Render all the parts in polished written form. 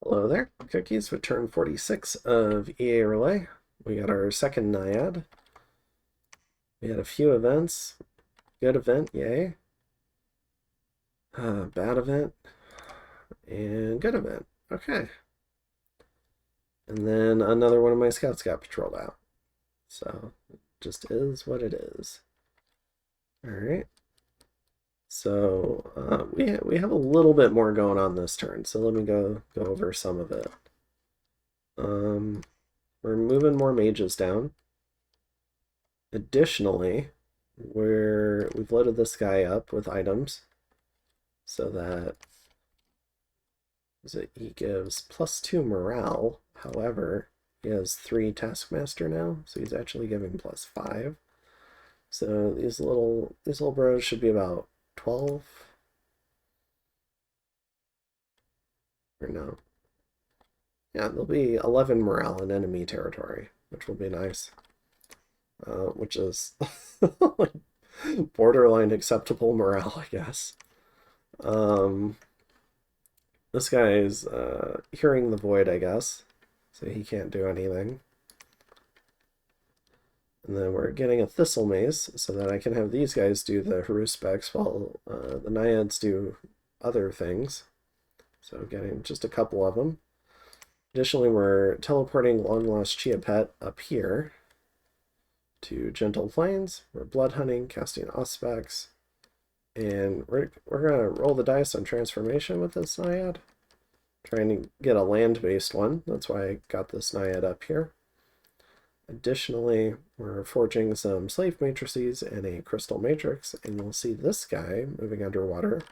Hello there, cookies with turn 46 of EA Relay. We got our second Naiad. We had a few events. Good event, yay. Bad event, and good event. Okay. And then another one of my scouts got patrolled out. So, it just is what it is. Alright. So, we have a little bit more going on this turn, so let me go over some of it. We're moving more mages down. Additionally, we've loaded this guy up with items so that he gives +2 morale. However, he has 3 taskmaster now, so he's actually giving +5. So these little bros should be about 12. Or no. Yeah, there'll be 11 morale in enemy territory, which will be nice. Which is borderline acceptable morale, I guess. This guy's hearing the void, I guess, so he can't do anything. And then we're getting a thistle mace so that I can have these guys do the Haruspects while the Naiads do other things. So getting just a couple of them. Additionally, we're teleporting Long Lost Chia Pet up here to Gentle Plains. We're blood hunting, casting Auspex, and we're gonna roll the dice on transformation with this Naiad. Trying to get a land-based one. That's why I got this Naiad up here. Additionally, we're forging some slave matrices and a crystal matrix, and you'll see this guy moving underwater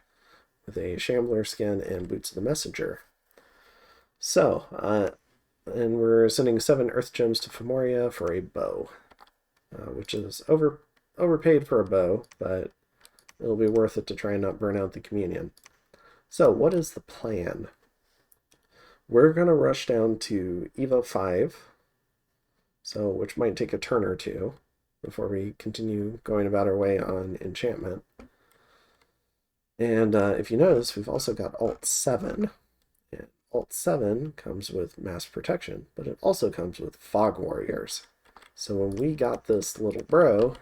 with a shambler skin and boots of the messenger. So, and we're sending 7 earth gems to Femoria for a bow, which is overpaid for a bow, but it'll be worth it to try and not burn out the communion. So, what is the plan? We're going to rush down to Evo 5, so which might take a turn or two before we continue going about our way on enchantment. And if you notice, we've also got Alt 7. And Alt 7 comes with mass protection, but it also comes with fog warriors. So when we got this little bro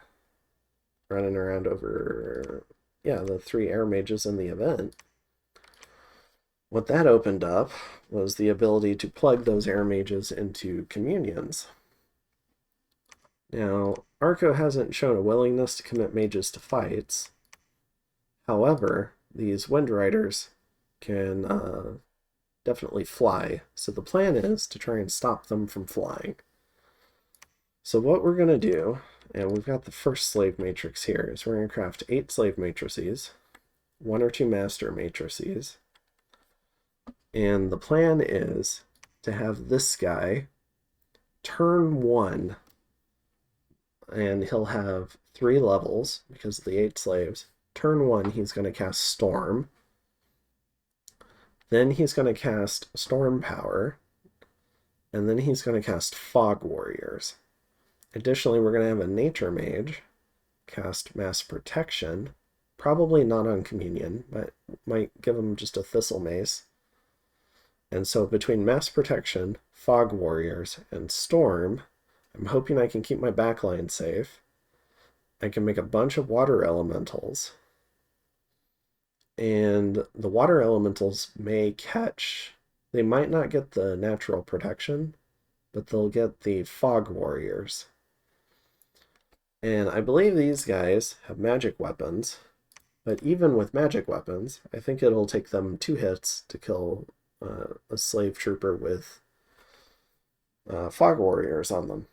running around over, the 3 air mages in the event, what that opened up was the ability to plug those air mages into communions. Now, Arco hasn't shown a willingness to commit mages to fights. However, these Wind Riders can definitely fly, so the plan is to try and stop them from flying. So what we're going to do, and we've got the first slave matrix here, is we're going to craft 8 slave matrices, 1 or 2 master matrices, and the plan is to have this guy turn 1, and he'll have 3 levels because of the 8 slaves. Turn 1, he's going to cast Storm. Then he's going to cast Storm Power. And then he's going to cast Fog Warriors. Additionally, we're going to have a Nature Mage cast Mass Protection. Probably not on Communion, but might give him just a Thistle Mace. And so between Mass Protection, Fog Warriors, and Storm, I'm hoping I can keep my backline safe. I can make a bunch of water elementals. And the water elementals may catch... They might not get the natural protection, but they'll get the fog warriors. And I believe these guys have magic weapons, but even with magic weapons, I think it'll take them 2 hits to kill a slave trooper with fog warriors on them.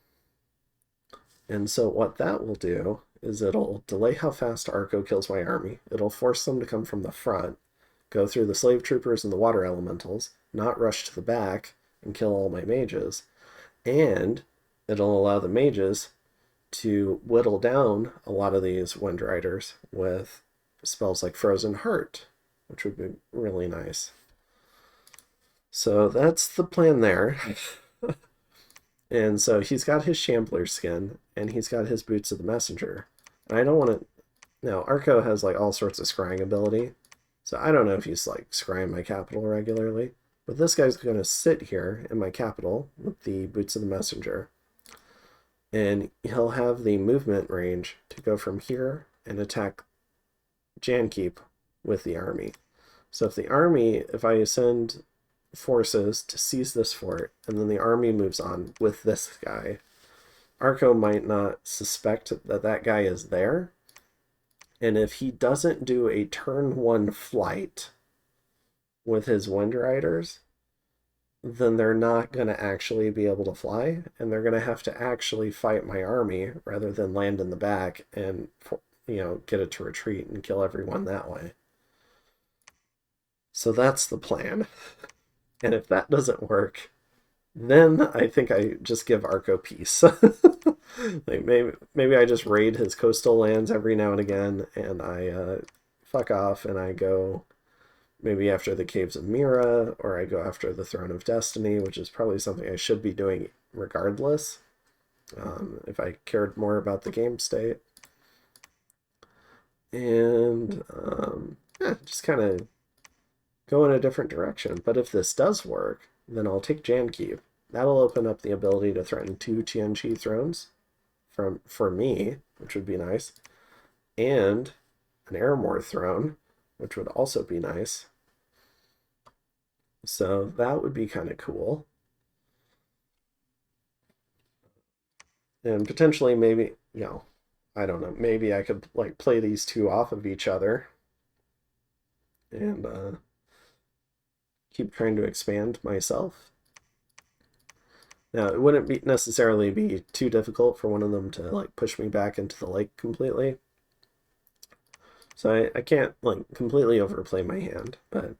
And so what that will do is it'll delay how fast Arco kills my army. It'll force them to come from the front, go through the slave troopers and the water elementals, not rush to the back and kill all my mages. And it'll allow the mages to whittle down a lot of these Wind Riders with spells like Frozen Heart, which would be really nice. So that's the plan there. And so he's got his Shambler skin, and he's got his Boots of the Messenger. And I don't want to... Now, Arco has like all sorts of scrying ability, so I don't know if he's like scrying my capital regularly, But this guy's going to sit here in my capital with the Boots of the Messenger. And he'll have the movement range to go from here and attack Jankeep with the army. So if I send forces to seize this fort, and then the army moves on with this guy, Arco might not suspect that that guy is there. And if he doesn't do a turn 1 flight with his Wind Riders, then they're not going to actually be able to fly, and they're going to have to actually fight my army rather than land in the back and, get it to retreat and kill everyone that way. So that's the plan. And if that doesn't work, then I think I just give Arco peace. Like maybe I just raid his coastal lands every now and again, and I fuck off and I go maybe after the Caves of Mira, or I go after the Throne of Destiny, which is probably something I should be doing regardless, if I cared more about the game state. And just kind of go in a different direction. But if this does work, then I'll take Jankeep. That'll open up the ability to threaten 2 Tianqi thrones for me, which would be nice, and an Airmore throne, which would also be nice. So that would be kind of cool. And potentially maybe, I don't know, maybe I could like play these two off of each other and keep trying to expand myself. Now, it wouldn't necessarily be too difficult for one of them to like push me back into the lake completely. So I can't like completely overplay my hand, but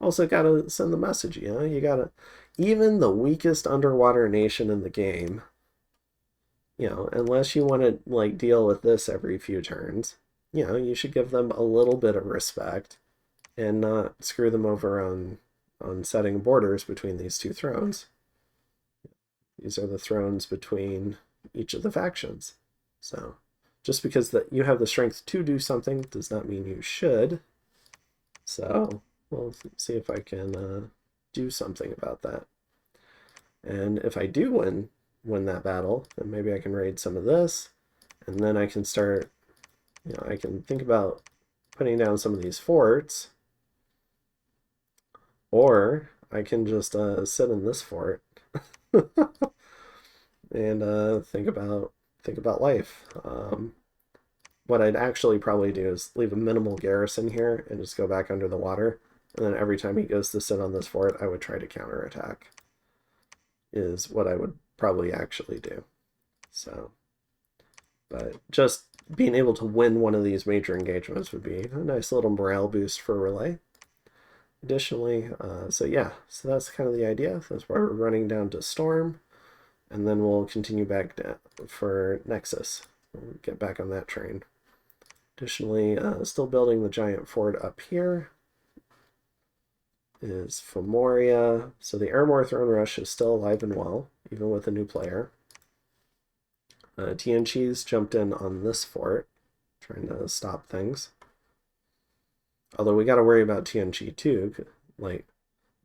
also gotta send the message, you gotta, even the weakest underwater nation in the game, unless you want to like deal with this every few turns, you should give them a little bit of respect and not screw them over on setting borders between these two thrones. These are the thrones between each of the factions. So just because that you have the strength to do something does not mean you should. So we'll see if I can do something about that. And if I do win that battle, then maybe I can raid some of this, and then I can start, I can think about putting down some of these forts, or I can just sit in this fort and think about life. What I'd actually probably do is leave a minimal garrison here and just go back under the water, and then every time he goes to sit on this fort, I would try to counterattack, is what I would probably actually do. So, but just being able to win one of these major engagements would be a nice little morale boost for Relay. Additionally, so that's kind of the idea. That's why we're running down to Storm, and then we'll continue back down for Nexus. We'll get back on that train. Additionally, still building the giant fort up here is Femoria. So the Airmore Throne Rush is still alive and well, even with a new player. Tianqi's jumped in on this fort, trying to stop things. Although we got to worry about Tianqi too. Like,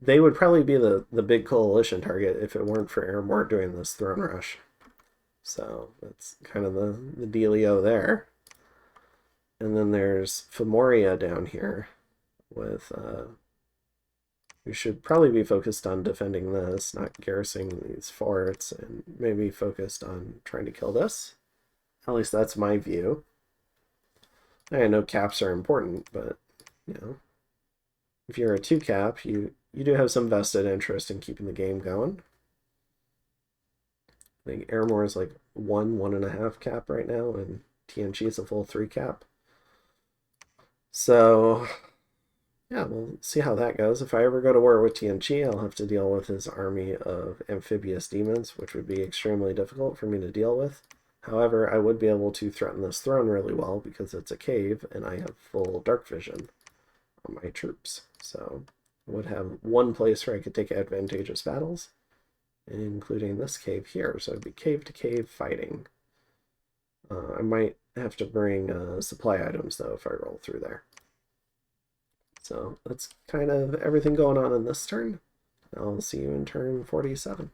they would probably be the big coalition target if it weren't for Airmore doing this throne rush. So that's kind of the dealio there. And then there's Femoria down here with we should probably be focused on defending this, not garrisoning these forts, and maybe focused on trying to kill this. At least that's my view. I know caps are important, but, if you're a 2-cap, you do have some vested interest in keeping the game going. I think Airmore is like 1.5 cap right now, and Tianqi is a full 3-cap. So yeah, we'll see how that goes. If I ever go to war with Tianqi, I'll have to deal with his army of amphibious demons, which would be extremely difficult for me to deal with. However, I would be able to threaten this throne really well because it's a cave and I have full dark vision on my troops. So I would have one place where I could take advantageous battles, including this cave here. So it'd be cave to cave fighting. I might have to bring supply items though if I roll through there. So that's kind of everything going on in this turn. I'll see you in turn 47.